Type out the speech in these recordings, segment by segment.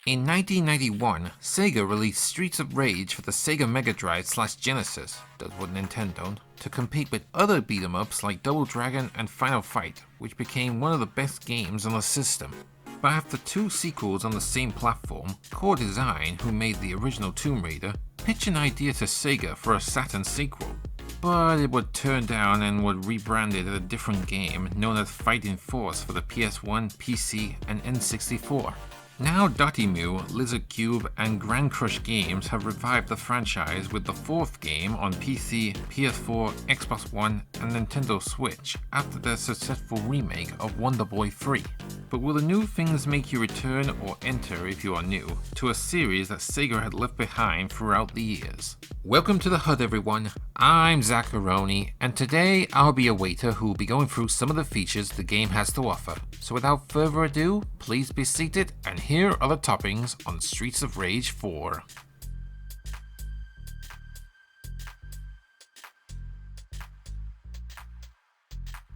In 1991, Sega released Streets of Rage for the Sega Mega Drive/Genesis, does what Nintendo, to compete with other beat-em-ups like Double Dragon and Final Fight, which became one of the best games on the system. But after two sequels on the same platform, Core Design, who made the original Tomb Raider, pitched an idea to Sega for a Saturn sequel. But it would turn down and would rebranded as a different game known as Fighting Force for the PS1, PC, and N64. Now Dotemu, Lizard Cube, and Grand Crush Games have revived the franchise with the fourth game on PC, PS4, Xbox One, and Nintendo Switch after their successful remake of Wonder Boy 3. But will the new things make you return or enter, if you are new, to a series that Sega had left behind throughout the years? Welcome to the HUD everyone, I'm Zacharoni, and today I'll be a waiter who will be going through some of the features the game has to offer. So without further ado, please be seated, and here are the toppings on Streets of Rage 4.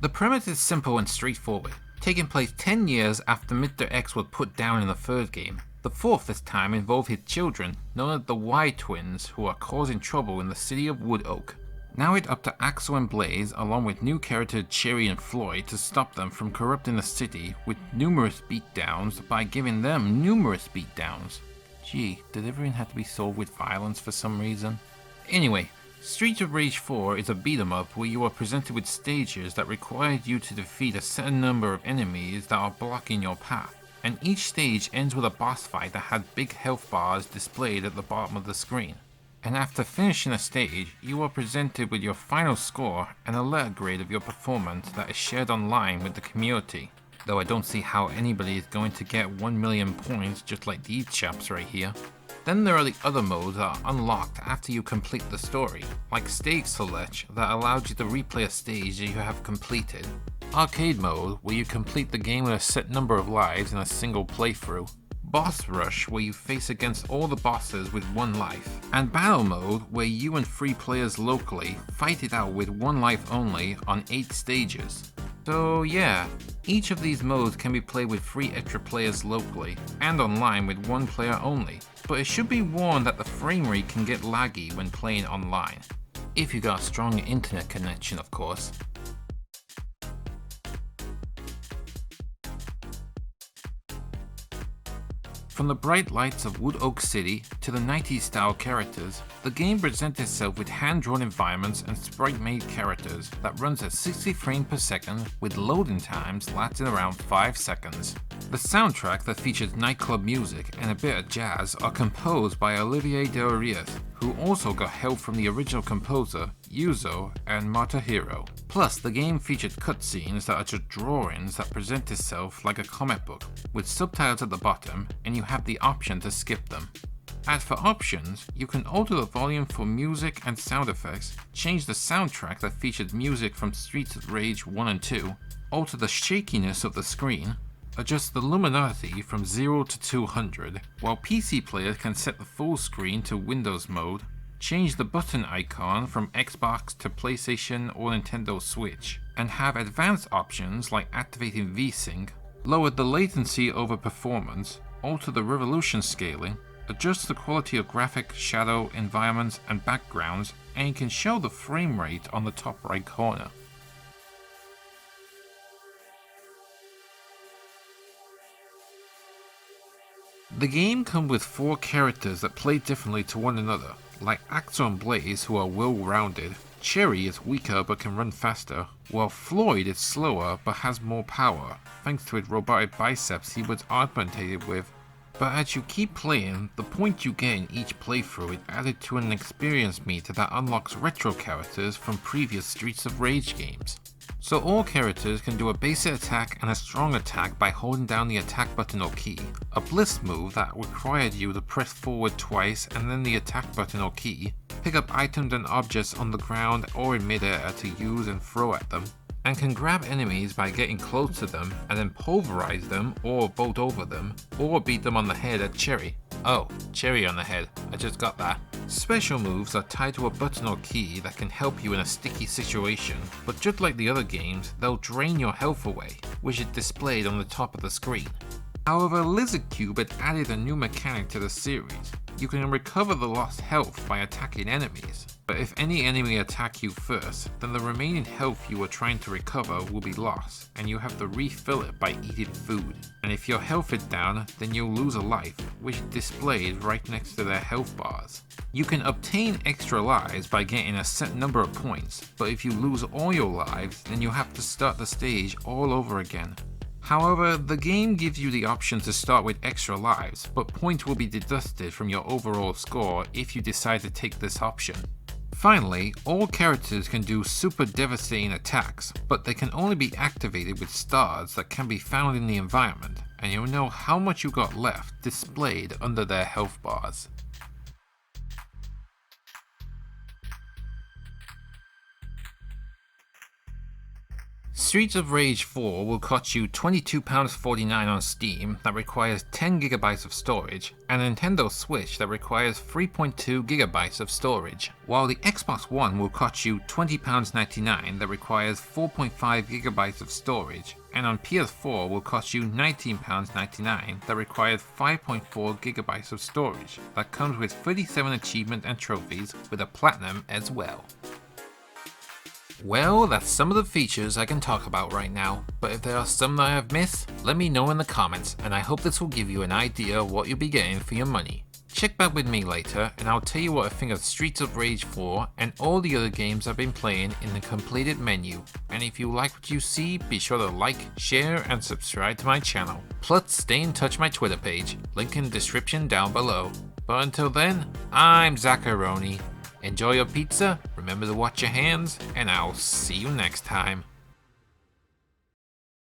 The premise is simple and straightforward, taking place 10 years after Mr. X was put down in the third game. The fourth this time involved his children, known as the Y Twins, who are causing trouble in the city of Wood Oak. Now it's up to Axel and Blaze, along with new characters Cherry and Floyd, to stop them from corrupting the city with numerous beatdowns by giving them numerous beatdowns. Gee, did everything have to be solved with violence for some reason? Anyway, Streets of Rage 4 is a beat-em-up where you are presented with stages that require you to defeat a certain number of enemies that are blocking your path, and each stage ends with a boss fight that has big health bars displayed at the bottom of the screen. And after finishing a stage, you are presented with your final score and a letter grade of your performance that is shared online with the community, though I don't see how anybody is going to get 1 million points just like these chaps right here. Then there are the other modes that are unlocked after you complete the story, like Stage Select that allows you to replay a stage that you have completed, Arcade Mode where you complete the game with a set number of lives in a single playthrough, Boss Rush where you face against all the bosses with 1 life, and Battle Mode where you and 3 players locally fight it out with 1 life only on 8 stages. So yeah, each of these modes can be played with 3 extra players locally, and online with 1 player only, but it should be warned that the frame rate can get laggy when playing online. If you got a strong internet connection, of course. From the bright lights of Wood Oak City to the 90s style characters, the game presents itself with hand-drawn environments and sprite-made characters that runs at 60 frames per second with loading times lasting around 5 seconds. The soundtrack that features nightclub music and a bit of jazz are composed by Olivier Delarius, who also got help from the original composer, Yuzo and Matahiro. Plus, the game featured cutscenes that are just drawings that present itself like a comic book, with subtitles at the bottom, and you have the option to skip them. As for options, you can alter the volume for music and sound effects, change the soundtrack that features music from Streets of Rage 1 and 2, alter the shakiness of the screen, adjust the luminosity from 0 to 200, while PC players can set the full screen to Windows mode, change the button icon from Xbox to PlayStation or Nintendo Switch, and have advanced options like activating VSync, lower the latency over performance, alter the resolution scaling, adjust the quality of graphic, shadow, environments, and backgrounds, and you can show the frame rate on the top right corner. The game comes with 4 characters that play differently to one another, like Axel and Blaze who are well-rounded, Cherry is weaker but can run faster, while Floyd is slower but has more power, thanks to his robotic biceps he was augmented with. But as you keep playing, the points you get in each playthrough is added to an experience meter that unlocks retro characters from previous Streets of Rage games. So all characters can do a basic attack and a strong attack by holding down the attack button or key, a bliss move that required you to press forward twice and then the attack button or key, pick up items and objects on the ground or in midair to use and throw at them, and can grab enemies by getting close to them and then pulverize them or bolt over them, or beat them on the head at Cherry. Oh, Cherry on the head, I just got that. Special moves are tied to a button or key that can help you in a sticky situation, but just like the other games, they'll drain your health away, which is displayed on the top of the screen. However, Lizard Cube had added a new mechanic to the series. You can recover the lost health by attacking enemies, but if any enemy attack you first, then the remaining health you were trying to recover will be lost, and you have to refill it by eating food. And if your health is down, then you'll lose a life, which is displayed right next to their health bars. You can obtain extra lives by getting a set number of points, but if you lose all your lives, then you'll have to start the stage all over again. However, the game gives you the option to start with extra lives, but points will be deducted from your overall score if you decide to take this option. Finally, all characters can do super devastating attacks, but they can only be activated with stars that can be found in the environment, and you'll know how much you got left displayed under their health bars. Streets of Rage 4 will cost you £22.49 on Steam that requires 10GB of storage, and a Nintendo Switch that requires 3.2GB of storage, while the Xbox One will cost you £20.99 that requires 4.5GB of storage, and on PS4 will cost you £19.99 that requires 5.4GB of storage, that comes with 37 achievements and trophies with a Platinum as well. Well, that's some of the features I can talk about right now, but if there are some that I have missed, let me know in the comments, and I hope this will give you an idea of what you'll be getting for your money. Check back with me later, and I'll tell you what I think of Streets of Rage 4 and all the other games I've been playing in the completed menu. And if you like what you see, be sure to like, share, and subscribe to my channel. Plus, stay in touch with my Twitter page, link in the description down below. But until then, I'm Zacharoni. Enjoy your pizza, remember to wash your hands, and I'll see you next time.